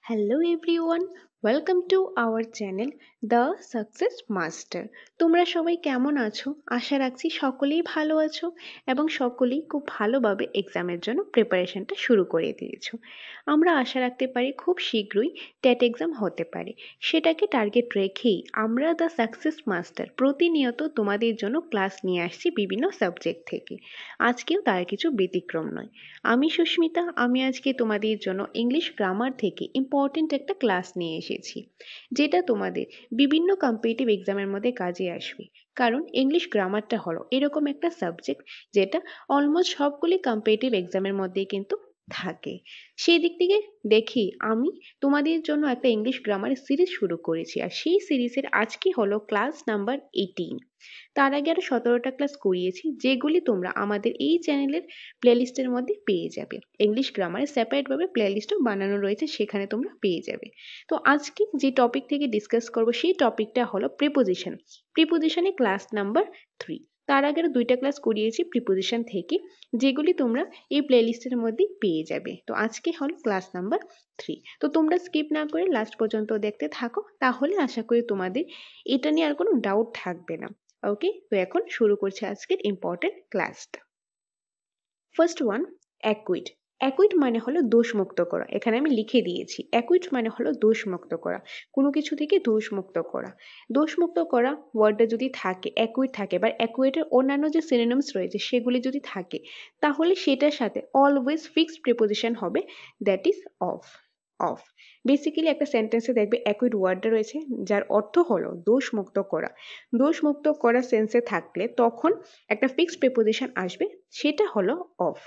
Hello everyone, welcome to our channel the success master. তোমরা সবাই কেমন আছো? আশা রাখছি সকলেই ভালো আছো এবং সকলেই খুব ভালোভাবে এক্সামের জন্য প্রিপারেশনটা শুরু করে দিয়েছো। আমরা আশা রাখতে পারি খুব শীঘ্রই টেট এক্সাম হতে পারে। সেটাকে টার্গেট রেখেই আমরা দ্য সাকসেস মাস্টার প্রতিনিয়ত তোমাদের জন্য ক্লাস নিয়ে আসছি বিভিন্ন সাবজেক্ট থেকে। আজকেও তার কিছু ব্যতিক্রম নয়। আমি সুস্মিতা, আমি আজকে তোমাদের জন্য ইংলিশ গ্রামার থেকে ইম্পর্টেন্ট একটা ক্লাস নিয়ে এসেছি, যেটা তোমাদের বিভিন্ন কম্পিটিটিভ এক্সামের মধ্যে কাজে আসবে। কারণ ইংলিশ গ্রামারটা হলো এরকম একটা সাবজেক্ট যেটা অলমোস্ট সবগুলি কম্পিটিটিভ এক্সামের মধ্যেই কিন্তু থাকে। সেই দিক থেকে দেখি আমি তোমাদের জন্য একটা ইংলিশ গ্রামারের সিরিজ শুরু করেছি, আর সেই সিরিজের আজকে হলো ক্লাস নাম্বার 18। তার আগে আরো 17টা ক্লাস করিয়েছি, যেগুলি তোমরা আমাদের এই চ্যানেলের প্লেলিস্টের মধ্যে পেয়ে যাবে। ইংলিশ গ্রামারে সেপারেটভাবে প্লেলিস্টও বানানো রয়েছে, সেখানে তোমরা পেয়ে যাবে। তো আজকে যে টপিক থেকে ডিসকাস করবো সেই টপিকটা হলো প্রিপোজিশন। প্রিপোজিশনে class number 3। তার আগে আরো 2টা ক্লাস করিয়েছি প্রিপোজিশন থেকে, যেগুলি তোমরা এই প্লেলিস্টের মধ্যে পেয়ে যাবে। তো আজকে হলো ক্লাস নাম্বার 3। তো তোমরা স্কিপ না করে লাস্ট পর্যন্ত দেখতে থাকো, তাহলে আশা করি তোমাদের এটা নিয়ে আর কোনো ডাউট থাকবে না। ওকে, তো এখন শুরু করছি আজকের ইম্পর্টেন্ট ক্লাসটা। First one, acute. অ্যাকুইট মানে হলো দোষমুক্ত করা। এখানে আমি লিখে দিয়েছি, অ্যাকুইট মানে হলো দোষমুক্ত করা, কোনো কিছু থেকে দোষমুক্ত করা। দোষমুক্ত করা ওয়ার্ডটা যদি থাকে, অ্যাকুইট থাকে, বা অ্যাকুইটের অন্যান্য যে সিনোনিমস রয়েছে সেগুলি যদি থাকে, তাহলে সেটার সাথে অলওয়েজ ফিক্সড প্রিপোজিশন হবে, that is of. Of basically একটা সেন্টেন্সে দেখবে অ্যাকুইট ওয়ার্ডটা রয়েছে যার অর্থ হলো দোষমুক্ত করা। দোষমুক্ত করা সেন্সে থাকলে তখন একটা ফিক্সড প্রিপোজিশন আসবে, সেটা হলো of.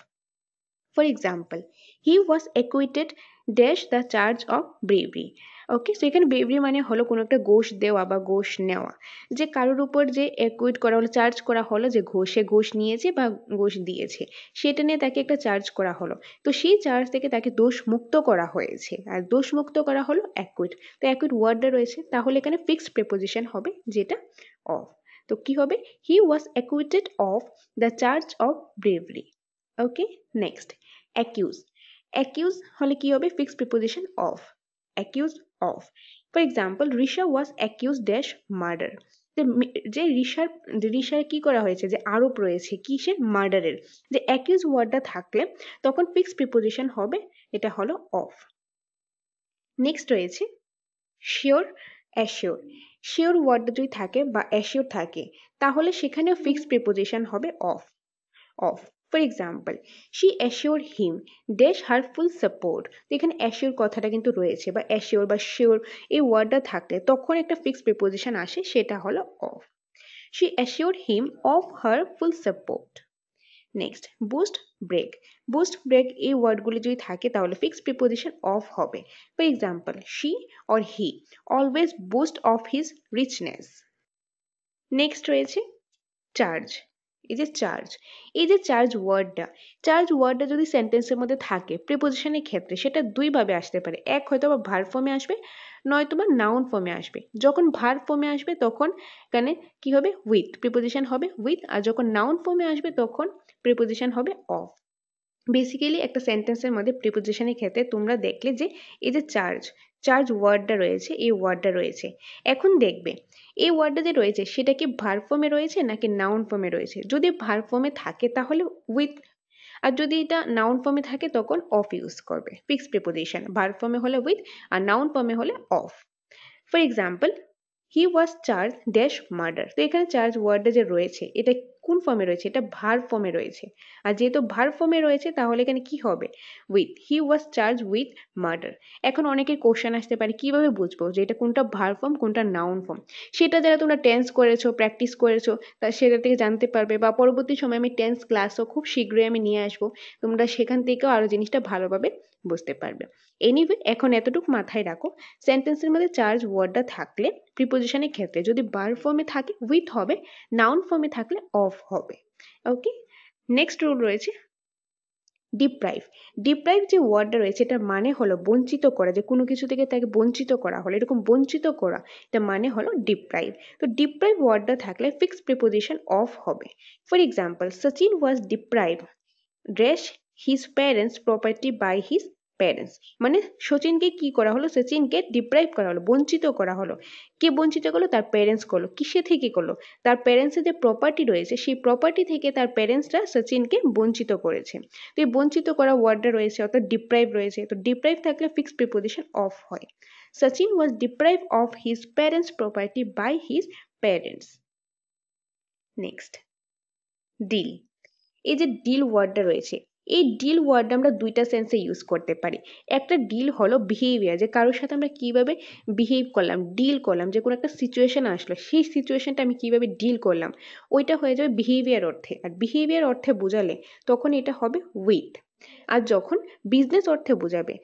For example, he was acquitted dash the charge of bravery. Okay, so এখানে ব্রেভরি মানে হলো কোনো একটা ঘোষ দেওয়া বা ঘোষ নেওয়া। যে কারোর উপর যে অ্যাকুইট করা হলো, চার্জ করা হলো, যে সে ঘোষ নিয়েছে বা ঘোষ দিয়েছে, সেটা নিয়ে তাকে একটা চার্জ করা হলো। তো সেই চার্জ থেকে তাকে দোষ মুক্ত করা হয়েছে, আর দোষ মুক্ত করা হলো অ্যাকুইট। তো অ্যাকুইট ওয়ার্ডটা রয়েছে, তাহলে এখানে ফিক্সড প্রিপোজিশন হবে, যেটা অফ। তো কি হবে? He was acquitted of the charge of bravery. Okay, next, accuse. Accuse হলে কি হবে? Fixed preposition of. Accuse of. For example, Risha was accuse dash murder. যে রিশার কি করা হয়েছে, যে আরোপ রয়েছে কিসের? মার্ডারের। যে অ্যাকিউজ ওয়ার্ডটা থাকলে তখন ফিক্সড প্রিপোজিশন হবে, এটা হলো অফ। নেক্সট রয়েছে শিওর, অ্যাসিওর। শিওর ওয়ার্ডটা যদি থাকে বা অ্যাসিওর থাকে, তাহলে সেখানেও ফিক্সড প্রিপোজিশন হবে of. Of. For example, she assure him dash her full support. তো এখানে অ্যাসিওর কথাটা কিন্তু রয়েছে, বা অ্যাসিওর বা শিওর এই ওয়ার্ডটা থাকলে তখন একটা ফিক্সড প্রিপোজিশন আসে, সেটা হলো of. She assure him of her full support. Next, boost, break. Boost, break এই ওয়ার্ডগুলি যদি থাকে তাহলে ফিক্সড প্রিপোজিশন অফ হবে। For example, she or he always boost of his richness. Next রয়েছে চার্জ। এই যে চার্জ, এই যে চার্জ ওয়ার্ডটা যদি সেন্টেন্সের মধ্যে থাকে প্রিপোজিশনের ক্ষেত্রে, সেটা দুইভাবে আসতে পারে। এক, হয়তো বা ভার্ব ফর্মে আসবে, নয়তো বা নাউন ফর্মে আসবে। যখন ভার্ব ফর্মে আসবে তখন এখানে কি হবে? উইথ প্রিপোজিশন হবে উইথ, আর যখন নাউন ফর্মে আসবে তখন প্রিপোজিশন হবে অফ। বেসিক্যালি একটা সেন্টেন্সের মধ্যে প্রিপোজিশনের ক্ষেত্রে তোমরা দেখলে যে এই যে চার্জ ওয়ার্ডটা রয়েছে, এই ওয়ার্ডটা রয়েছে। এখন দেখবে এই ওয়ার্ডটা যে রয়েছে সেটা কি ভার্ব ফর্মে রয়েছে নাকি নাউন ফর্মে রয়েছে। যদি ভার্ব ফর্মে থাকে তাহলে উইথ, আর যদি এটা নাউন ফর্মে থাকে তখন অফ ইউজ করবে। ফিক্সড প্রিপোজিশন, ভার্ব ফর্মে হলে উইথ আর নাউন ফর্মে হলে of. For example, he was charge dash murder. তো এখানে চার্জ ওয়ার্ডটা যে রয়েছে এটা কোন ফর্মে রয়েছে? এটা ভার্ব ফর্মে রয়েছে। আর যেহেতু ভার্ব ফর্মে রয়েছে তাহলে এখানে কি হবে? With. He was charge with murder. এখন অনেকের কোশ্চেন আসতে পারে, কিভাবে বুঝবো যে এটা কোনটা ভার্ব ফর্ম কোনটা নাউন ফর্ম? সেটা যারা তোমরা টেন্স করেছো, প্র্যাকটিস করেছো, তা সেটা থেকে জানতে পারবে, বা পরবর্তী সময় আমি টেন্স ক্লাসও খুব শীঘ্রই আমি নিয়ে আসবো, তোমরা সেখান থেকেও আরো জিনিসটা ভালোভাবে বুঝতে পারবে। এনিওয়ে, এখন এতটুকু মাথায় রাখো, সেন্টেন্সের মধ্যে চার্জ ওয়ার্ডটা থাকলে প্রিপোজিশনের ক্ষেত্রে যদি ভার্ব ফর্মে থাকে উইথ হবে, নাউন ফর্মে থাকলে অফ হবে। ওকে, নেক্সট রুল রয়েছে ডিপ্রাইভ। ডিপ্রাইভ যে ওয়ার্ডটা রয়েছে এটার মানে হলো বঞ্চিত করা, যে কোনো কিছু থেকে তাকে বঞ্চিত করা হলো, এরকম বঞ্চিত করা, এটা মানে হলো ডিপ্রাইভ। তো ডিপ্রাইভ ওয়ার্ডটা থাকলে ফিক্সড প্রিপোজিশন অফ হবে। For example, Sachin was deprive dash his parents property by his parents. মানে সচিনকে কি করা হলো, সচিনকে ডিপ্রাইভ করা হলো, বঞ্চিত করা হলো। কে বঞ্চিত করলো? তার প্যারেন্টস করলো। কিসে থেকে করলো? তার প্যারেন্টসের যে প্রপার্টি রয়েছে সেই প্রপার্টি থেকে তার প্যারেন্টসরা সচিনকে বঞ্চিত করেছে। তো এই বঞ্চিত করা ওয়ার্ডটা রয়েছে, অর্থাৎ ডিপ্রাইভ রয়েছে। তো ডিপ্রাইভ থাকলে ফিক্সড প্রিপোজিশন অফ হয়। Sachin was deprive of his parents property by his parents. Next, deal. এই যে ডিল ওয়ার্ডটা রয়েছে, এই ডিল ওয়ার্ডটা আমরা দুইটা সেন্সে ইউজ করতে পারি। একটা ডিল হলো বিহেভিয়ার, যে কারোর সাথে আমরা কিভাবে বিহেভ করলাম, ডিল করলাম, যে কোনো একটা সিচুয়েশন আসলো সেই সিচুয়েশনটা আমি কিভাবে ডিল করলাম, ওইটা হয়ে যাবে বিহেভিয়ার অর্থে। আর বিহেভিয়ার অর্থে বোঝালে তখন এটা হবে উইথ। আর যখন বিজনেস অর্থে বোঝাবে,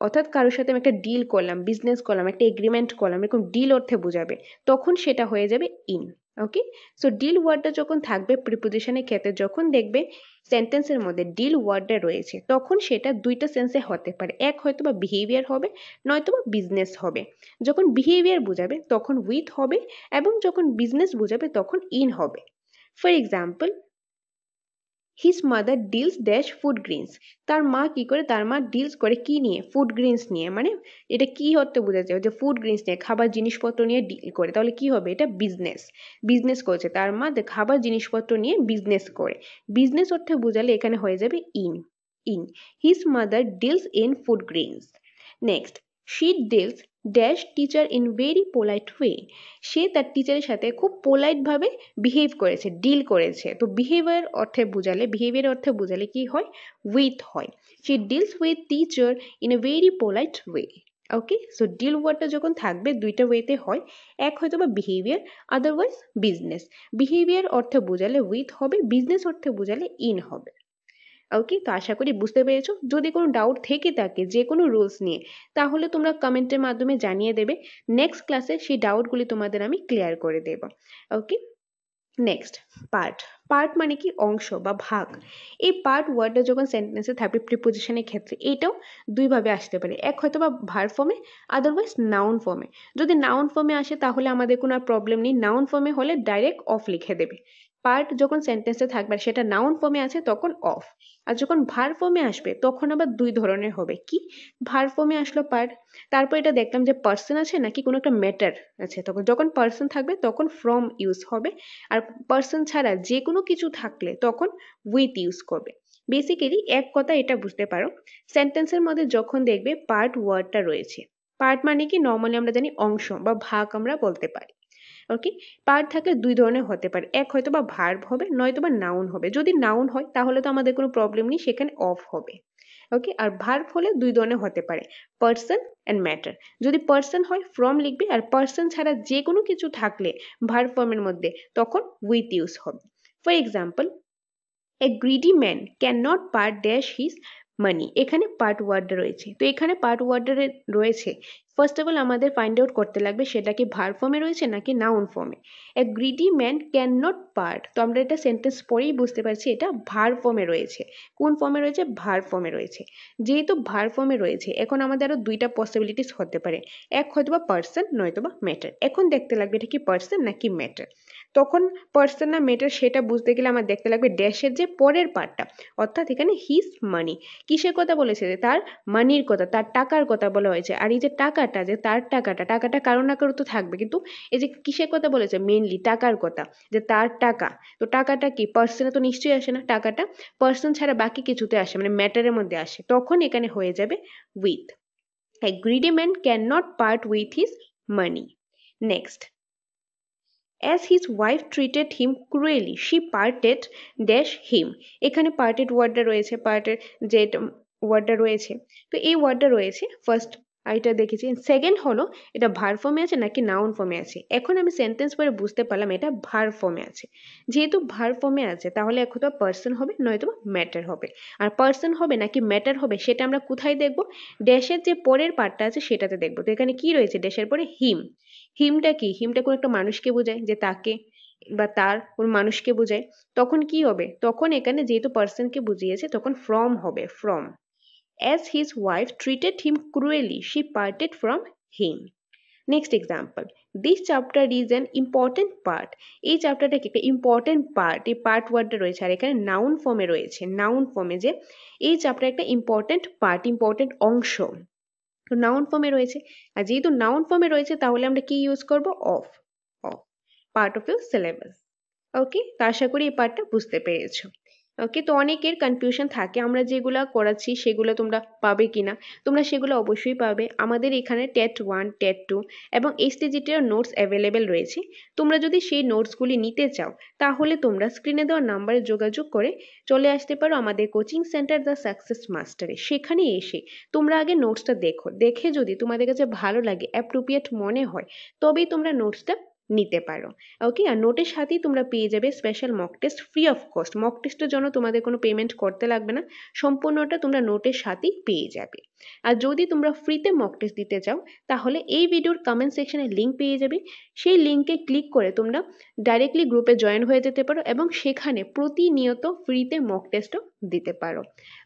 অর্থাৎ কারোর সাথে আমি একটা ডিল করলাম, বিজনেস করলাম, একটা এগ্রিমেন্ট করলাম, এরকম ডিল অর্থে বোঝাবে, তখন সেটা হয়ে যাবে ইন। ওকে, সো ডিল ওয়ার্ডটা যখন থাকবে প্রিপোজিশনের ক্ষেত্রে, যখন দেখবে সেন্টেন্সের মধ্যে ডিল ওয়ার্ডটা রয়েছে, তখন সেটা দুইটা সেন্সে হতে পারে। এক হয়তো বা বিহেভিয়ার হবে, নয়তো বা বিজনেস হবে। যখন বিহেভিয়ার বোঝাবে তখন উইথ হবে, এবং যখন বিজনেস বোঝাবে তখন ইন হবে। For example, his mother deals dash food Greens. তার মা কি করে? তার মা ডিলস করে কি নিয়ে? ফুড গ্রিনস নিয়ে। মানে এটা কি অর্থে বোঝা যায়? যে ফুড গ্রিনস নিয়ে, খাবার জিনিসপত্র নিয়ে ডিল করে, তাহলে কি হবে? এটা বিজনেস। বিজনেস করেছে, তার মা খাবার জিনিসপত্র নিয়ে বিজনেস করে। বিজনেস অর্থে বোঝালে এখানে হয়ে যাবে in. In his mother deals in food greens. Next, she deals dash teacher in very polite way. সে তার টিচারের সাথে খুব পোলাইট ভাবে বিহেভ করেছে, ডিল করেছে। তো বিহেভিয়ার অর্থে বোঝালে কি হয়? উইথ হয়। She deals with teacher in a very polite way. Okay, so deal ওয়ার্ডটা যখন থাকবে দুইটা ওয়েতে হয়। এক হয়তো বা বিহেভিয়ার, আদারওয়াইজ বিজনেস। বিহেভিয়ার অর্থে বোঝালে উইথ হবে, বিজনেস অর্থে বোঝালে ইন হবে। ওকে, তো আশা করি বুঝতে পেরেছো। যদি কোনো ডাউট থেকে থাকে যে কোনো রুলস নিয়ে, তাহলে তোমরা কমেন্টের মাধ্যমে জানিয়ে দেবে। নেক্সট ক্লাসে সেই ডাউটগুলি তোমাদের আমি ক্লিয়ার করে দেব। ওকে, নেক্সট, পার্ট। পার্ট মানে কি? অংশ বা ভাগ। এই পার্ট ওয়ার্ডটা যখন সেন্টেন্সে থাকবে প্রিপোজিশনের ক্ষেত্রে, এটাও দুইভাবে আসতে পারে। এক হয়তো বা ভার্ব ফর্মে, আদারওয়াইজ নাউন ফর্মে। যদি নাউন ফর্মে আসে তাহলে আমাদের কোনো প্রবলেম নেই, নাউন ফর্মে হলে ডাইরেক্ট অফ লিখে দেবে। পার্ট যখন সেন্টেন্সে থাকবে সেটা নাউন ফর্মে আছে তখন অফ। আর যখন ভার্ব ফর্মে আসবে তখন আবার দুই ধরনের হবে। কি? ভার্ব ফর্মে আসলো পার্ট, তারপর এটা দেখলাম যে পার্সন আছে নাকি কোনো একটা ম্যাটার আছে, তখন যখন পার্সন থাকবে তখন ফ্রম ইউজ হবে। আর পার্সন ছাড়া যে কোনো কিছু থাকলে তখন উইথ ইউজ করবে। বেসিক্যালি এক কথা এটা বুঝতে পারো, সেন্টেন্সের মধ্যে যখন দেখবে পার্ট ওয়ার্ডটা রয়েছে, পার্ট মানে কি? নর্মালি আমরা জানি অংশ বা ভাগ আমরা বলতে পারি। ওকে, পার্ট থাকলে দুই ধরনের হতে পারে। এক হয়তো বা ভার্ব হবে, নয়তো বা নাউন হবে। যদি নাউন হয় তাহলে তো আমাদের কোনো প্রবলেম নেই, সেখানে অফ হবে। ওকে, আর ভার্ব হলে দুই ধরনের হতে পারে, পার্সন অ্যান্ড ম্যাটার। যদি পার্সন হয় ফ্রম লিখবে, আর পার্সন ছাড়া যে কোনো কিছু থাকলে ভার্ব ফর্মের মধ্যে তখন উইথ ইউজ হবে। For example, a greedy man can not part dash his money. এখানে পার্ট ওয়ার্ড রয়েছে, তো এখানে পার্ট ওয়ার্ড রয়েছে। ফার্স্ট অফ অল আমাদের ফাইন্ড আউট করতে লাগবে সেটা কি ভার্ব ফর্মে রয়েছে নাকি নাউন ফর্মে। A greedy man can not part, তো আমরা এটা সেন্টেন্স পরেই বুঝতে পারছি এটা ভার্ব ফর্মে রয়েছে। কোন ফর্মে রয়েছে? ভার্ব ফর্মে রয়েছে। যেহেতু ভার্ব ফর্মে রয়েছে, এখন আমাদের আরো দুইটা পসিবিলিটিস হতে পারে। এক হয়তো বা পার্সন, নয়তো বা ম্যাটার। এখন দেখতে লাগবে এটা কি পার্সন নাকি ম্যাটার। তখন পার্সন না ম্যাটার সেটা বুঝতে গেলে আমার দেখতে লাগবে ড্যাশের যে পরের পার্টটা, অর্থাৎ এখানে হিজ মানি। কিসের কথা বলেছে? যে তার মানির কথা, তার টাকার কথা বলা হয়েছে। আর এই যে টাকাটা, যে তার টাকাটা কারো না কারো তো থাকবে, কিন্তু এই যে কিসের কথা বলেছে? মেইনলি টাকার কথা, যে তার টাকা। তো টাকাটা কি? পার্সনে তো নিশ্চয়ই আসে না, টাকাটা পার্সন ছাড়া বাকি কিছুতে আসে, মানে ম্যাটারের মধ্যে আসে, তখন এখানে হয়ে যাবে with. A greedy man cannot part with his money. Next, as his wife treated him cruelly, she parted dash him. এখানে parted ওয়ার্ডটা রয়েছে, parted যে ওয়ার্ডটা রয়েছে, তো এই ওয়ার্ডটা রয়েছে ফার্স্ট। এটা দেখেছি। সেকেন্ড হলো এটা ভার্ব ফর্মে আছে নাকি নাউন ফর্মে আছে। এখন আমি সেন্টেন্স পড়ে বুঝতে পারলাম এটা ভার্ব ফর্মে আছে। যেহেতু ভার্ব ফর্মে আছে তাহলে এখন তো পার্সন হবে, নয়তো ম্যাটার হবে। আর পার্সন হবে নাকি ম্যাটার হবে সেটা আমরা কোথায় দেখব? ড্যাশের যে পরের পার্টটা আছে সেটাতে দেখবো। তো এখানে কি রয়েছে? ড্যাশের পরে হিম। হিমটা কি? হিমটা কোনো একটা মানুষকে বোঝায়, যে তাকে বা তার কোন মানুষকে বোঝায়। তখন কি হবে? তখন এখানে যেহেতু পার্সনকে বুঝিয়েছে তখন ফ্রম হবে, from. As his wife treated him cruelly, she parted from him. Next example, this chapter is an important part. এই চ্যাপ্টারটা কি একটা ইম্পর্টেন্ট পার্ট, এই পার্ট ওয়ার্ডটা রয়েছে আর এখানে নাউন ফর্মে রয়েছে, নাউন ফর্মে যে এই চ্যাপ্টার একটা ইম্পর্টেন্ট পার্ট, ইম্পর্টেন্ট অংশ, তো নাউন ফর্মে রয়েছে। আর যেহেতু নাউন ফর্মে রয়েছে তাহলে আমরা কি ইউজ করব, of, of part of your syllabus. Okay, তো আশা করি এই পার্টটা বুঝতে পেরেছো। ওকে, তো অনেকের কনফিউশন থাকে আমরা যেগুলো করাচ্ছি সেগুলো তোমরা পাবে কিনা, তোমরা সেগুলো অবশ্যই পাবে। আমাদের এখানে টেট 1, টেট 2 এবং এসটিজিটির নোটস অ্যাভেলেবেল রয়েছে। তোমরা যদি সেই নোটসগুলি নিতে চাও তাহলে তোমরা স্ক্রিনে দেওয়া নাম্বারে যোগাযোগ করে চলে আসতে পারো আমাদের কোচিং সেন্টার দ্য সাকসেস মাস্টারে। সেখানে এসে তোমরা আগে নোটসটা দেখো, দেখে যদি তোমাদের কাছে ভালো লাগে, অ্যাপ্রোপ্রিয়েট মনে হয়, তবেই তোমরা নোটসটা নিতে পারো। ওকে, আর নোটের সাথেই তোমরা পেয়ে যাবে special mock test free of cost. Mock টেস্টের জন্য তোমাদের কোনো পেমেন্ট করতে লাগবে না, সম্পূর্ণটা তোমরা নোটের সাথেই পেয়ে যাবে। আর যদি তোমরা ফ্রিতে মক টেস্ট দিতে চাও তাহলে এই ভিডিওর কমেন্ট সেকশনে লিঙ্ক পেয়ে যাবে, সেই লিঙ্কে ক্লিক করে তোমরা ডাইরেক্টলি গ্রুপে জয়েন হয়ে যেতে পারো এবং সেখানে প্রতিনিয়ত ফ্রিতে মক টেস্টও দিতে পারো।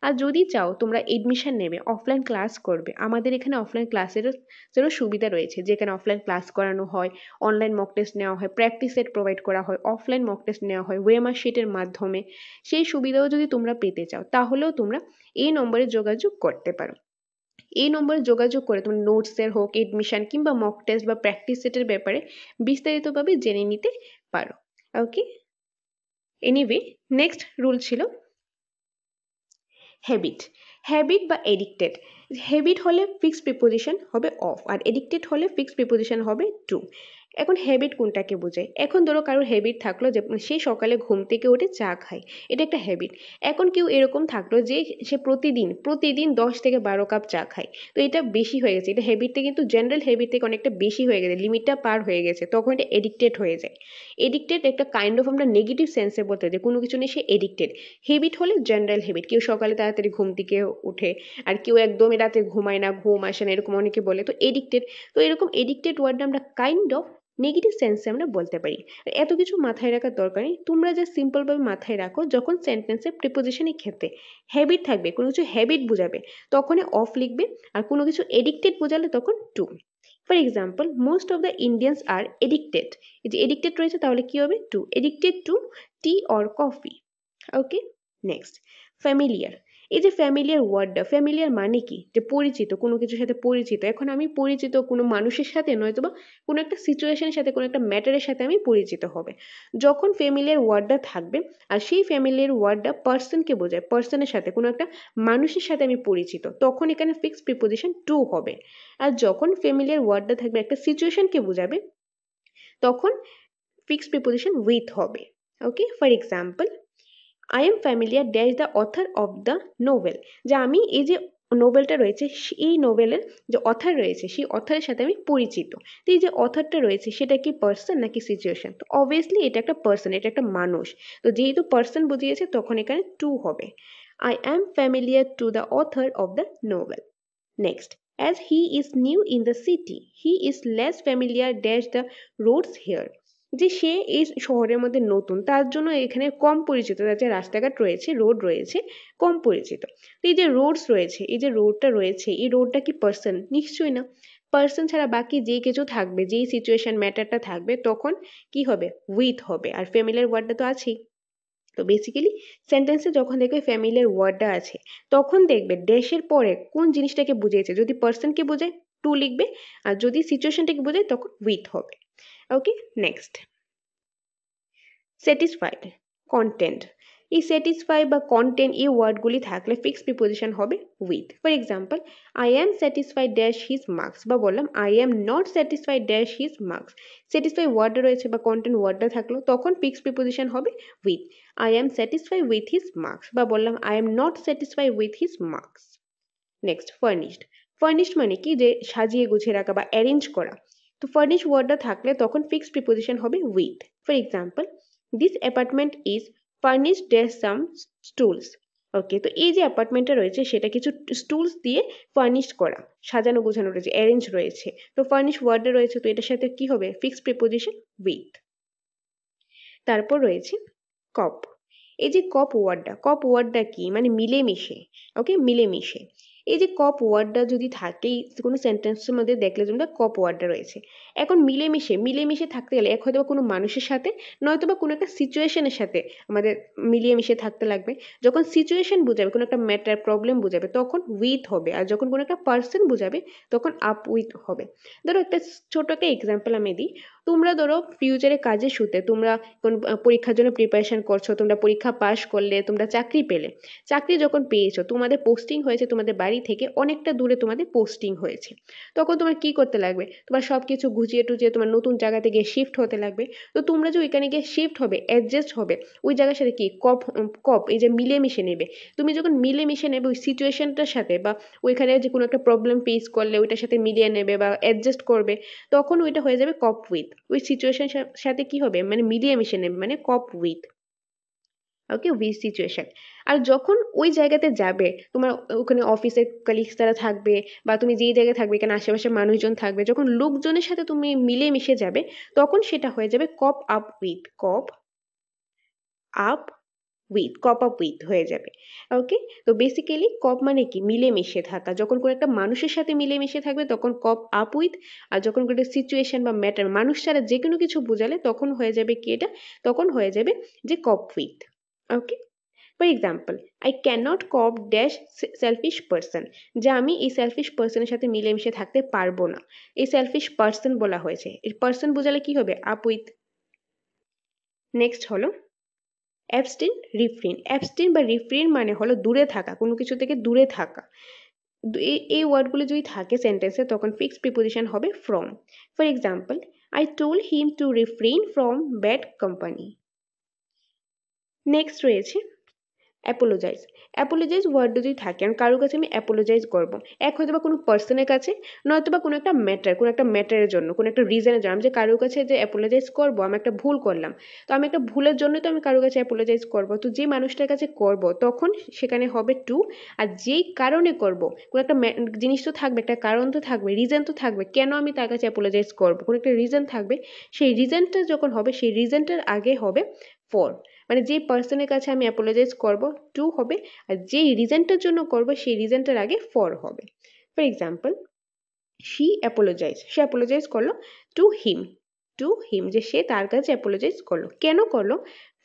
আর যদি চাও তোমরা এডমিশন নেবে, অফলাইন ক্লাস করবে, আমাদের এখানে অফলাইন ক্লাসেরও সুবিধা রয়েছে, যেখানে অফলাইন ক্লাস করানো হয়, অনলাইন মক টেস্ট নেওয়া হয়, প্র্যাকটিস সেট প্রোভাইড করা হয়, অফলাইন মক টেস্ট নেওয়া হয় ওয়েমার শিটের মাধ্যমে। সেই সুবিধাও যদি তোমরা পেতে চাও তাহলেও তোমরা এই নম্বরে যোগাযোগ করতে পারো। এই নম্বরে যোগাযোগ করে তোমরা নোটসের হোক, এডমিশন কিংবা মক টেস্ট বা প্র্যাকটিস সেটের ব্যাপারে বিস্তারিতভাবে জেনে নিতে পারো। ওকে, এনিওয়ে, নেক্সট রুল ছিল হ্যাবিট। হ্যাবিট বা এডিক্টেড, হ্যাবিট হলে ফিক্সড প্রিপোজিশন হবে অফ আর এডিক্টেড হলে ফিক্সড প্রিপোজিশন হবে টু। এখন হ্যাবিট কোনটাকে বোঝায়, এখন ধরো কারোর হ্যাবিট থাকলো যে সে সকালে ঘুম থেকে উঠে চা খায়, এটা একটা হ্যাবিট। এখন কেউ এরকম থাকলো যে সে প্রতিদিন প্রতিদিন 10 থেকে 12 কাপ চা খায়, তো এটা বেশি হয়ে গেছে, এটা হ্যাবিটটা কিন্তু জেনারেল হ্যাবিট থেকে অনেকটা বেশি হয়ে গেছে, লিমিটটা পার হয়ে গেছে, তখন এটা এডিক্টেড হয়ে যায়। এডিক্টেড একটা কাইন্ড অফ আমরা নেগেটিভ সেন্সে বলতে যে কোনো কিছু নিয়ে সে এডিক্টেড। হ্যাবিট হলে জেনারেল হ্যাবিট, কেউ সকালে তাড়াতাড়ি ঘুম থেকে উঠে আর কেউ একদমই রাতে ঘুমায় না, ঘুম আসে না, এরকম অনেকে বলে, তো এডিক্টেড। তো এরকম এডিক্টেড ওয়ার্ডটা আমরা কাইন্ড অফ নেগেটিভ সেন্সে আমরা বলতে পারি। আর এত কিছু মাথায় রাখার দরকার নেই, তোমরা যা সিম্পলভাবে মাথায় রাখো যখন সেন্টেন্সের প্রিপোজিশনের ক্ষেত্রে হ্যাবিট থাকবে, কোনো কিছু হ্যাবিট বোঝাবে তখনই অফ লিখবে, আর কোনো কিছু এডিক্টেড বোঝালে তখন to. For example, most of the Indians are addicted, এই যে এডিক্টেড রয়েছে তাহলে কি হবে, to, addicted to tea or coffee. Okay, next familiar. এই যে ফ্যামিলিয়ার ওয়ার্ডটা, ফ্যামিলিয়ার মানে কি, যে পরিচিত, কোনো কিছুর সাথে পরিচিত। এখন আমি পরিচিত কোনো মানুষের সাথে নয়তো বা কোনো একটা সিচুয়েশনের সাথে, কোনো একটা ম্যাটারের সাথে আমি পরিচিত হবে। যখন ফ্যামিলিয়ার ওয়ার্ডটা থাকবে আর সেই ফ্যামিলিয়ার ওয়ার্ডটা পার্সনকে বোঝায়, পার্সনের সাথে, কোনো একটা মানুষের সাথে আমি পরিচিত, তখন এখানে ফিক্সড প্রিপোজিশন টু হবে। আর যখন ফ্যামিলিয়ার ওয়ার্ডটা থাকবে একটা সিচুয়েশনকে বোঝাবে তখন ফিক্সড প্রিপোজিশন উইথ হবে। Okay, for example, I am familiar dash the author of the novel, যে আমি এই যে নোভেলটা রয়েছে এই নোভেলের যে অথার রয়েছে সেই অথারের সাথে আমি পরিচিত। তো এই যে অথারটা রয়েছে সেটা কি পার্সন নাকি সিচুয়েশন, তো অবভিয়াসলি এটা একটা পার্সন, এটা একটা মানুষ, তো যেহেতু পার্সন বুঝিয়েছে তখন এখানে টু হবে। I am familiar to the author of the novel. Next, as he is new in the city he is less familiar dash the roads here, যে সে এই শহরের মধ্যে নতুন তার জন্য এখানে কম পরিচিত, তার যে রাস্তাঘাট রয়েছে, রোড রয়েছে, কম পরিচিত। তো এই যে রোডস রয়েছে, এই যে রোডটা রয়েছে, এই রোডটা কি পার্সন, নিশ্চয়ই না। পার্সন ছাড়া বাকি যে কিছু থাকবে, যেই সিচুয়েশন ম্যাটারটা থাকবে তখন কি হবে, উইথ হবে, আর ফ্যামিলিয়ার ওয়ার্ডটা তো আছেই। তো বেসিক্যালি সেন্টেন্সে যখন দেখবে ফ্যামিলিয়ার ওয়ার্ডটা আছে তখন দেখবে ড্যাশের পরে কোন জিনিসটাকে বুঝিয়েছে, যদি পার্সনকে বোঝায় টু লিখবে, আর যদি সিচুয়েশনটাকে বোঝায় তখন উইথ হবে। ওকে, নেক্সট, স্যাটিসফাইড, কন্টেন্ট। এই স্যাটিসফাই বা কন্টেন্ট এই ওয়ার্ডগুলি থাকলে ফিক্সড প্রিপোজিশন হবে with. For example, I am satisfied dash his marks, বা বললাম I am not satisfied dash his marks. Satisfy ওয়ার্ডটা রয়েছে বা কন্টেন্ট ওয়ার্ডটা থাকলো তখন ফিক্সড প্রিপোজিশন হবে with. I am satisfied with his marks, বা বললাম I am not satisfied with his marks. Next, furnished. Furnished মানে কি, যে সাজিয়ে গুছিয়ে রাখা বা অ্যারেঞ্জ করা। তো ফার্নিশ ওয়ার্ডটা থাকলে তখন ফিক্সড প্রিপোজিশন হবে with. For example, this apartment is furnished dash some stools. Okay, তো এই যে অ্যাপার্টমেন্টটা রয়েছে সেটা কিছু স্টুলস দিয়ে ফার্নিশ করা, সাজানো গোছানো রয়েছে, অ্যারেঞ্জ রয়েছে, তো ফার্নিশ ওয়ার্ডটা রয়েছে তো এটার সাথে কি হবে, ফিক্সড প্রিপোজিশন উইথ। তারপর রয়েছে কপ। এই যে কপ ওয়ার্ডটা, কপ ওয়ার্ডটা কি, মানে মিলেমিশে। ওকে, মিলেমিশে। এই যে কপ ওয়ার্ডটা যদি থাকে কোনো সেন্টেন্সের মধ্যে দেখলে তোমরা কপ ওয়ার্ডটা রয়েছে। এখন মিলেমিশে থাকতে গেলে এক হয়তো কোনো মানুষের সাথে নয়তো বা কোনো একটা সিচুয়েশনের সাথে আমাদের মিলিয়ে মিশে থাকতে লাগবে। যখন সিচুয়েশন বোঝাবে, কোনো একটা ম্যাটার প্রবলেম বোঝাবে, তখন উইথ হবে। আর যখন কোনো একটা পার্সন বোঝাবে তখন আপ উইথ হবে। ধরো একটা ছোট একটা এক্সাম্পল আমি দিই। তোমরা ধরো ফিউচারে কাজের সূত্রে তোমরা কোন পরীক্ষার জন্য প্রিপারেশন করছো, তোমরা পরীক্ষা পাশ করলে, তোমরা চাকরি পেলে। চাকরি যখন পেয়েছো, তোমাদের পোস্টিং হয়েছে তোমাদের বাড়ি থেকে অনেকটা দূরে, তোমাদের পোস্টিং হয়েছে। তখন তোমার কি করতে লাগবে? তোমার সবকিছু গুছিয়ে টুছিয়ে তোমার নতুন জায়গাতে গিয়ে শিফট হতে লাগবে। তো তোমরা যে ওইখানে গিয়ে শিফট হবে, অ্যাডজাস্ট হবে, ওই জায়গার সাথে কি কপ কপ এই যে মিলেমিশে নেবে। তুমি যখন মিলেমিশে নেবে ওই সিচুয়েশনটার সাথে, বা ওইখানে যে কোনো একটা প্রবলেম ফেস করলে ওইটার সাথে মিলিয়ে নেবে বা অ্যাডজাস্ট করবে, তখন ওইটা হয়ে যাবে কপ উইথ। ওই সিচুয়েশন সাথে কি হবে, মানে মিলিয়ে মিশে নেবে, মানে cope with. Okay, with situation. আর যখন ওই জায়গাতে যাবে, তোমার ওখানে অফিসের কালিগস তারা থাকবে, বা তুমি যেই জায়গায় থাকবে এখানে আশেপাশে মানুষজন থাকবে, যখন লোকজনের সাথে তুমি মিলে মিশে যাবে, তখন সেটা হয়ে যাবে cope up with. Up cope up with হয়ে যাবে। ওকে, তো বেসিক্যালি কপ মানে কি, মিলেমিশে থাকা। যখন কোনো একটা মানুষের সাথে মিলেমিশে থাকবে তখন কপ আপ উইথ। আর যখন কোনো সিচুয়েশন বা ম্যাটার, মানুষ ছাড়া যে কোনো কিছু বোঝালে তখন হয়ে যাবে কি এটা, তখন হয়ে যাবে যে cope with. Okay, for example, I cannot cope dash selfish person, যে আমি এই সেলফিশ পার্সনের সাথে মিলেমিশে থাকতে পারবো না। এই সেলফিশ পার্সন বলা হয়েছে, এই পার্সন বোঝালে কি হবে, আপ উইথ। নেক্সট হলো অ্যাবস্টেন রিফ্রেন। অ্যাবস্টেন বা রিফ্রেন মানে হলো দূরে থাকা, কোনো কিছু থেকে দূরে থাকা। এই ওয়ার্ডগুলো যদি থাকে সেন্টেন্সে তখন ফিক্সড প্রিপোজিশন হবে from. For example, I told him to refrain from bad company. Next রয়েছে অ্যাপোলোজাইজ। অ্যাপোলোজাইজ ওয়ার্ড যদি থাকে, আমি কারোর কাছে আমি অ্যাপোলোজাইজ করবো, এক হয়তো বা কোনো পার্সনের কাছে, নয়তো বা কোনো একটা ম্যাটার, কোনো একটা ম্যাটারের জন্য, কোনো একটা রিজনের জন্য। আমি যে কারোর কাছে যে অ্যাপোলোজাইজ করবো, আমি একটা ভুল করলাম, তো আমি একটা ভুলের জন্য তো আমি কারোর কাছে অ্যাপোলোজাইজ করবো, তো যে মানুষটার কাছে করব তখন সেখানে হবে টু। আর যেই কারণে করব, কোনো একটা জিনিস তো থাকবে, একটা কারণ তো থাকবে, রিজন তো থাকবে কেন আমি তার কাছে অ্যাপোলোজাইজ করবো, কোনো একটা রিজন থাকবে। সেই রিজনটা যখন হবে, সেই রিজনটার আগে হবে ফর। মানে যেই পার্সনের কাছে আমি অ্যাপোলোজাইজ করব টু হবে, আর যেই রিজনটার জন্য করব সেই রিজনটার আগে ফর হবে। ফর এক্সাম্পল, সে অ্যাপোলোজাইজ করলো টু হিম, যে সে তার কাছে অ্যাপোলোজাইজ করলো, কেন করলো,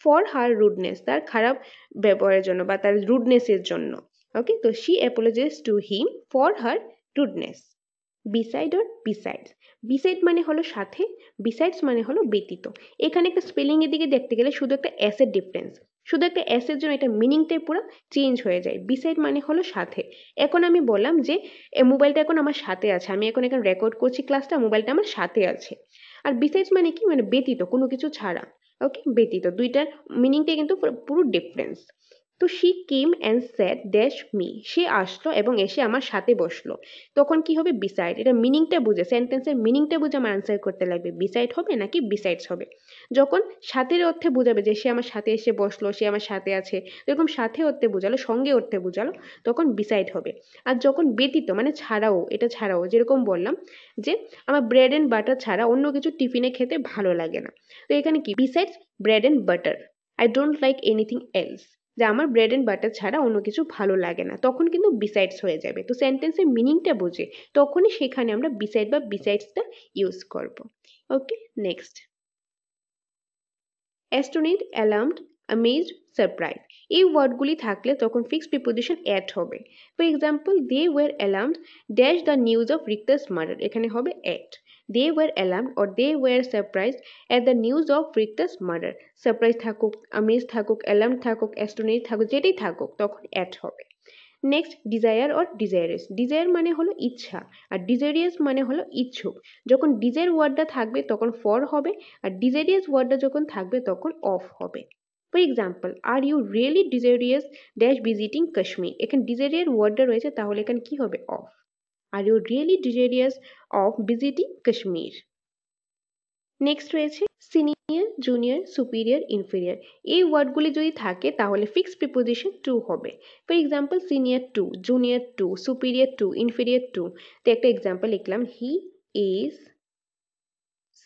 ফর হার রুডনেস, তার খারাপ ব্যবহারের জন্য বা তার রুডনেসের জন্য। ওকে, তো she apologise to him for her rudeness. Beside or besides. Beside মানে হলো সাথে, বিসাইডস মানে হলো ব্যতীত। এখানে একটা স্পেলিং এর দিকে দেখতে গেলে শুধু একটা এসের ডিফারেন্স, শুধু একটা এসের জন্য এটা মিনিংটাই পুরো চেঞ্জ হয়ে যায়। বিসাইড মানে হলো সাথে। এখন আমি বললাম যে মোবাইলটা এখন আমার সাথে আছে, আমি এখন এখানে রেকর্ড করছি ক্লাসটা, মোবাইলটা আমার সাথে আছে। আর বিসাইডস মানে কি, মানে ব্যতীত, কোনো কিছু ছাড়া। ওকে, ব্যতীত, দুইটার মিনিংটাই কিন্তু পুরো ডিফারেন্স। তো she came and sat dash me, সে আসলো এবং এসে আমার সাথে বসলো, তখন কি হবে, বিসাইড। এটা মিনিংটা বুঝে, সেন্টেন্সের মিনিংটা বুঝে আমার আনসার করতে লাগবে, বিসাইড হবে নাকি বিসাইডস হবে। যখন সাথের অর্থে বোঝাবে যে সে আমার সাথে এসে বসলো, সে আমার সাথে আছে, এরকম সাথে অর্থে বোঝালো, সঙ্গে অর্থে বোঝালো, তখন বিসাইড হবে। আর যখন ব্যতীত মানে ছাড়াও, এটা ছাড়াও, যেরকম বললাম যে আমার ব্রেড অ্যান্ড বাটার ছাড়া অন্য কিছু টিফিনে খেতে ভালো লাগে না, তো এখানে কি, besides bread and butter, I don't like anything else, যে আমার ব্রেড অ্যান্ড বাটার ছাড়া অন্য কিছু ভালো লাগে না, তখন কিন্তু বিসাইডস হয়ে যাবে। তো সেন্টেন্সের মিনিংটা বুঝে তখনই সেখানে আমরা বিসাইড বা বিসাইডসটা ইউজ করব। Okay, next, astonished, alarmed, amazed, surprise. এই ওয়ার্ডগুলি থাকলে তখন ফিক্সড প্রিপোজিশন অ্যাড হবে। For example, they were alarmed dash the news of Rikta's murder, এখানে হবে at. They were alarmed or they were surprise at the news of Rikta's murder. Surprise থাকুক, amaze থাকুক, alarm থাকুক, অ্যাস্টোনিড থাকুক, যেটাই থাকুক তখন অ্যাড হবে। Next, desire or desirous. Desire মানে হলো ইচ্ছা, আর ডিজারিয়াস মানে হলো ইচ্ছুক। যখন ডিজায়ার ওয়ার্ডটা থাকবে তখন ফর হবে, আর ডিজারিয়াস ওয়ার্ডটা যখন থাকবে তখন অফ হবে। For example, are you really desirous dash visiting Kashmir, এখানে ডিজারিয়ার ওয়ার্ডটা রয়েছে তাহলে এখানে কি হবে, of. Are you really desirous of visiting Kashmir. Next রয়েছে সিনিয়র, জুনিয়র, সুপিরিয়র, ইনফিরিয়র। এই ওয়ার্ডগুলি যদি থাকে তাহলে ফিক্সড প্রিপোজিশন টু হবে। For example, senior to, junior to, superior to, inferior to. তো একটা এক্সাম্পল লিখলাম, he is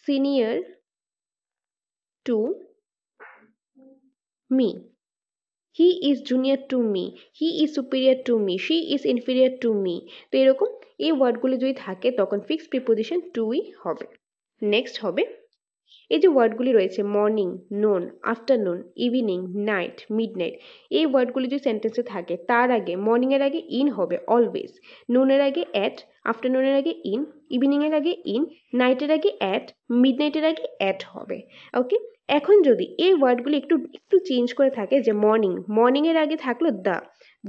senior to me, he is junior to me, he is superior to me, she is inferior to me. তো এরকম এই ওয়ার্ডগুলো যদি থাকে তখন ফিক্সড প্রিপোজিশন টুই হবে। নেক্সট হবে এই যে ওয়ার্ডগুলি রয়েছে মর্নিং, নুন, আফটারনুন, ইভিনিং, নাইট, মিডনাইট, এই ওয়ার্ডগুলি যদি সেন্টেন্সে থাকে তার আগে মর্নিংয়ের আগে ইন হবে অলওয়েজ, নুনের আগে অ্যাট, আফটারনুনের আগে ইন, ইভিনিংয়ের আগে ইন, নাইটের আগে অ্যাট, মিডনাইটের আগে অ্যাট হবে। ওকে, এখন যদি এই ওয়ার্ডগুলি একটু একটু চেঞ্জ করে থাকে যে মর্নিংয়ের আগে থাকলো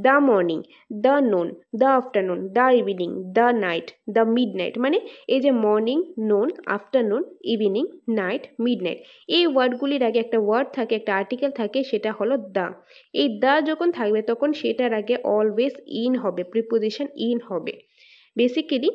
দ্য মর্নিং, দ্য নুন, the afternoon, the evening, the night, the midnight, মানে এই যে মর্নিং, নুন, আফটারনুন, ইভিনিং, নাইট, মিডনাইট, এই ওয়ার্ডগুলির আগে একটা ওয়ার্ড থাকে, একটা আর্টিকেল থাকে, সেটা হলো দ্য। এই দ্য যখন থাকবে তখন সেটার আগে অলওয়েজ ইন হবে, প্রিপোজিশন ইন হবে। বেসিক্যালি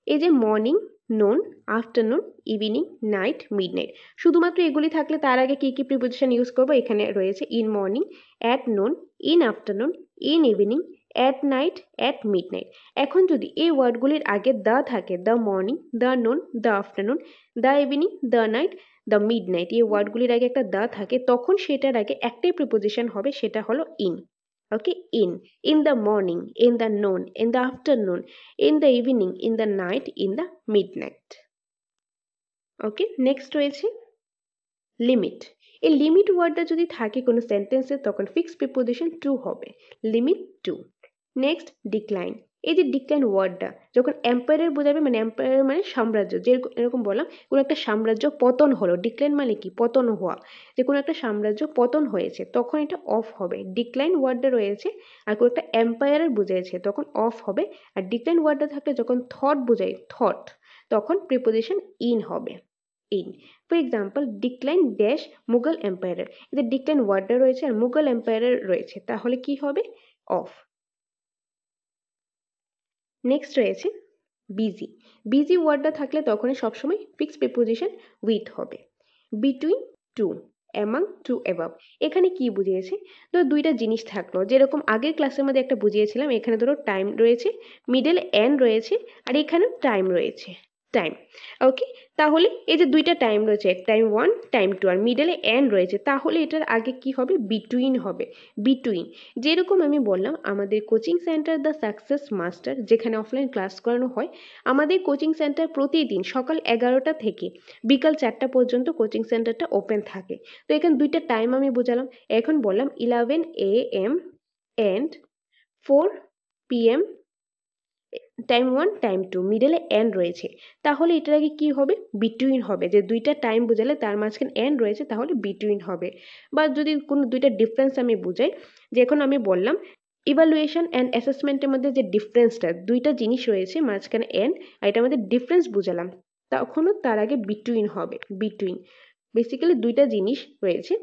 এই যে মর্নিং, নুন, আফটারনুন, ইভিনিং, নাইট, মিডনাইট, শুধুমাত্র এগুলি থাকলে তার আগে কি কি প্রিপোজিশন ইউজ করবো, এখানে রয়েছে in morning, at noon, in afternoon, in evening, at night, at midnight. এখন যদি এই ওয়ার্ডগুলির আগে দ্য থাকে, দ্য মর্নিং, দ্য নুন, the afternoon, the evening, the night, the midnight, এই ওয়ার্ডগুলির আগে একটা দ্য থাকে, তখন সেটার আগে একটাই প্রিপোজিশন হবে, সেটা হলো in. Okay, in the morning, in the noon, in the afternoon, in the evening, in the night, in the midnight. Okay, next রয়েছে লিমিট। এই লিমিট ওয়ার্ডটা যদি থাকে কোনো সেন্টেন্সে তখন ফিক্সড প্রিপোজিশন টু হবে, লিমিট টু। Next decline. এই যে ডিক্লাইন ওয়ার্ডটা যখন এম্পায়ার বোঝাবে, মানে এম্পায়ার মানে সাম্রাজ্য, যে এরকম বললাম কোনো একটা সাম্রাজ্য পতন হলো, ডিক্লাইন মানে কি, পতন হওয়া, যে কোনো একটা সাম্রাজ্য পতন হয়েছে তখন এটা অফ হবে। ডিক্লাইন ওয়ার্ডটা রয়েছে আর কোনো একটা এম্পায়ারের বুঝিয়েছে তখন অফ হবে। আর ডিক্লাইন ওয়ার্ডটা থাকলে যখন থট বোঝায়, থট, তখন প্রিপোজিশন ইন হবে, in. For example decline dash Mughal এম্পায়ারের, এদের ডিক্লাইন ওয়ার্ডটা রয়েছে আর মুঘল এম্পায়ারের রয়েছে, তাহলে কি হবে, অফ। নেক্সট রয়েছে বিজি। বিজি ওয়ার্ডটা থাকলে তখনই সবসময় ফিক্সড প্রিপোজিশন উইথ হবে। Between two, among two, above, এখানে কি বুঝিয়েছে, ধরো দুইটা জিনিস থাকলো, যেরকম আগের ক্লাসের মধ্যে একটা বুঝিয়েছিলাম, এখানে ধরো টাইম রয়েছে, মিডল এন্ড রয়েছে, আর এখানেও টাইম রয়েছে, টাইম। ওকে, তাহলে এই যে দুইটা টাইম রয়েছে, টাইম ওয়ান, টাইম টু, আর মিডলে এন্ড রয়েছে, তাহলে এটার আগে কি হবে, বিটুইন হবে, বিটুইন। যেরকম আমি বললাম আমাদের coaching centre the success master, যেখানে অফলাইন ক্লাস করানো হয়, আমাদের কোচিং সেন্টার প্রতিদিন সকাল 11টা থেকে বিকাল 4টা পর্যন্ত কোচিং সেন্টারটা ওপেন থাকে। তো এখানে দুইটা টাইম আমি বোঝালাম, এখন বললাম 11 AM and 4 PM, time one, time two, মিডলে এন্ড রয়েছে, তাহলে এটার আগে কি হবে, বিটুইন হবে, যে দুইটা টাইম বোঝালে তার মাঝখানে এন্ড রয়েছে তাহলে বিটুইন হবে। বা যদি কোনো দুইটা ডিফারেন্স আমি বুঝাই, যে এখন আমি বললাম ইভালুয়েশন অ্যান্ড অ্যাসেসমেন্টের মধ্যে যে ডিফারেন্সটা, দুইটা জিনিস রয়েছে মাঝখানে এন্ড, আর এটা আমাদের ডিফারেন্স বুঝালাম, তখনও তার আগে বিটুইন হবে, বিটুইন। বেসিক্যালি দুইটা জিনিস রয়েছে,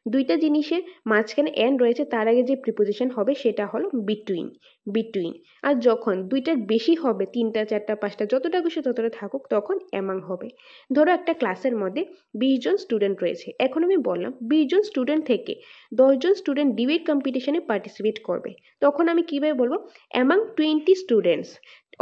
দুইটা জিনিসের মাঝখানে এন্ড রয়েছে, তার আগে যে প্রিপোজিশন হবে সেটা হলো বিটুইন, বিটুইন। আর যখন দুইটার বেশি হবে, 3টা 4টা 5টা যতটা খুশি ততটা থাকুক, তখন অ্যামাং হবে। ধরো একটা ক্লাসের মধ্যে 20 জন স্টুডেন্ট রয়েছে, এখন আমি বললাম 20 জন স্টুডেন্ট থেকে 10 জন স্টুডেন্ট ডিবেট কম্পিটিশনে পার্টিসিপেট করবে, তখন আমি কিভাবে বলবো, among 20 students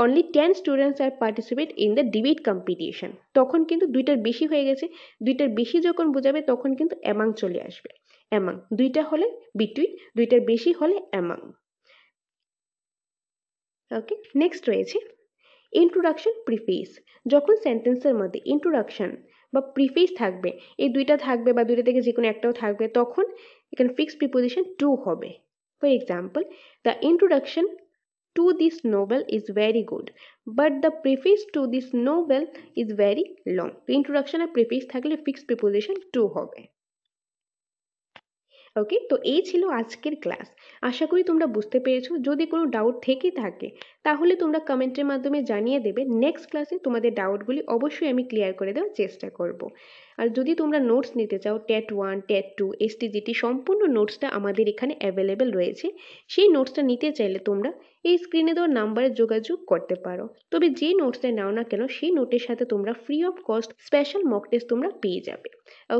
only 10 students are participate in the debate competition, তখন কিন্তু দুইটার বেশি হয়ে গেছে, দুইটার বেশি যখন বোঝাবে তখন কিন্তু অ্যামাং চলে আসবে, অ্যামাং। দুইটা হলে বিটুইন, দুইটার বেশি হলে অ্যামাং। ওকে, নেক্সট রয়েছে ইন্ট্রোডাকশন, প্রিফেস। যখন সেন্টেন্সের মধ্যে ইন্ট্রোডাকশন বা প্রিফেস থাকবে, এই দুইটা থাকবে বা দুইটা থেকে যে কোনো একটাও থাকবে, তখন এখানে ফিক্সড প্রিপোজিশন টু হবে। For example, the introduction to this novel is very good, but the preface to this novel is very long. Introduction আর preface থাকলে fixed preposition to হবে। ওকে, তো এই ছিল আজকের ক্লাস। আশা করি তোমরা বুঝতে পেরেছো। যদি কোনো ডাউট থেকে থাকে তাহলে তোমরা কমেন্টের মাধ্যমে জানিয়ে দেবে, নেক্সট ক্লাসে তোমাদের ডাউটগুলি অবশ্যই আমি ক্লিয়ার করে দেওয়ার চেষ্টা করব। আর যদি তোমরা নোটস নিতে চাও, টেট 1, টেট 2, STGT সম্পূর্ণ নোটসটা আমাদের এখানে অ্যাভেলেবেল রয়েছে। সেই নোটসটা নিতে চাইলে তোমরা এই স্ক্রিনে দেওয়া নাম্বারে যোগাযোগ করতে পারো। তবে যে নোটসটা নাও না কেন, সেই নোটের সাথে তোমরা free of cost special mock test তোমরা পেয়ে যাবে।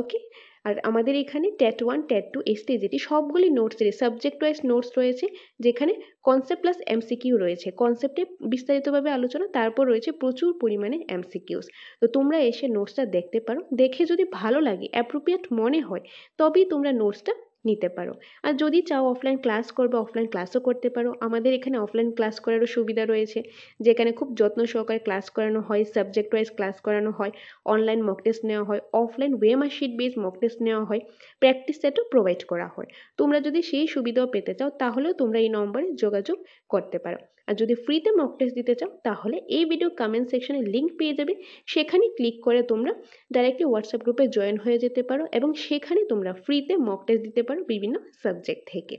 ওকে, আর আমাদের এখানে টেট 1, টেট 2, STGT সবগুলি নোটসের সাবজেক্ট ওয়াইজ নোটস রয়েছে, যেখানে কনসেপ্ট প্লাস MCQ রয়েছে, কনসেপ্টে বিস্তারিতভাবে আলোচনা, তারপর রয়েছে প্রচুর পরিমাণে MCQs। তো তোমরা এসে নোটসটা দেখতে পারো, দেখে যদি ভালো লাগে, অ্যাপ্রোপ্রিয়েট মনে হয়, তবেই তোমরা নোটসটা নিতে পারো। আর যদি চাও অফলাইন ক্লাস করবে, অফলাইন ক্লাসও করতে পারো। আমাদের এখানে অফলাইন ক্লাস করারও সুবিধা রয়েছে, যেখানে খুব যত্ন সহকারে ক্লাস করানো হয়, সাবজেক্ট ওয়াইজ ক্লাস করানো হয়, অনলাইন মক টেস্ট নেওয়া হয়, offline OMR sheet base mock test নেওয়া হয়, প্র্যাকটিস সেটও প্রোভাইড করা হয়। তোমরা যদি সেই সুবিধাও পেতে চাও তাহলেও তোমরা এই নম্বরে যোগাযোগ করতে পারো। আর যদি ফ্রিতে মক টেস্ট দিতে চাও তাহলে এই ভিডিও কমেন্ট সেকশনে লিঙ্ক পেয়ে যাবে, সেখানে ক্লিক করে তোমরা ডাইরেক্টলি হোয়াটসঅ্যাপ গ্রুপে জয়েন হয়ে যেতে পারো এবং সেখানে তোমরা ফ্রিতে মক টেস্ট দিতে পারো বিভিন্ন সাবজেক্ট থেকে।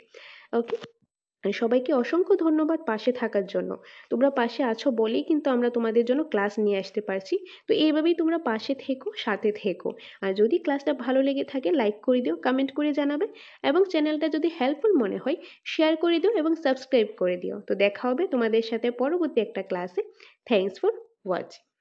ওকে, সবাইকে অসংখ্য ধন্যবাদ পাশে থাকার জন্য। তোমরা পাশে আছো বলেই কিন্তু আমরা তোমাদের জন্য ক্লাস নিয়ে আসতে পারছি। তো এইভাবেই তোমরা পাশে থেকো, সাথে থেকো। আর যদি ক্লাসটা ভালো লেগে থাকে লাইক করে দিও, কমেন্ট করে জানাবে এবং চ্যানেলটা যদি হেল্পফুল মনে হয় শেয়ার করে দিও এবং সাবস্ক্রাইব করে দিও। তো দেখা হবে তোমাদের সাথে পরবর্তী একটা ক্লাসে। Thanks for watching.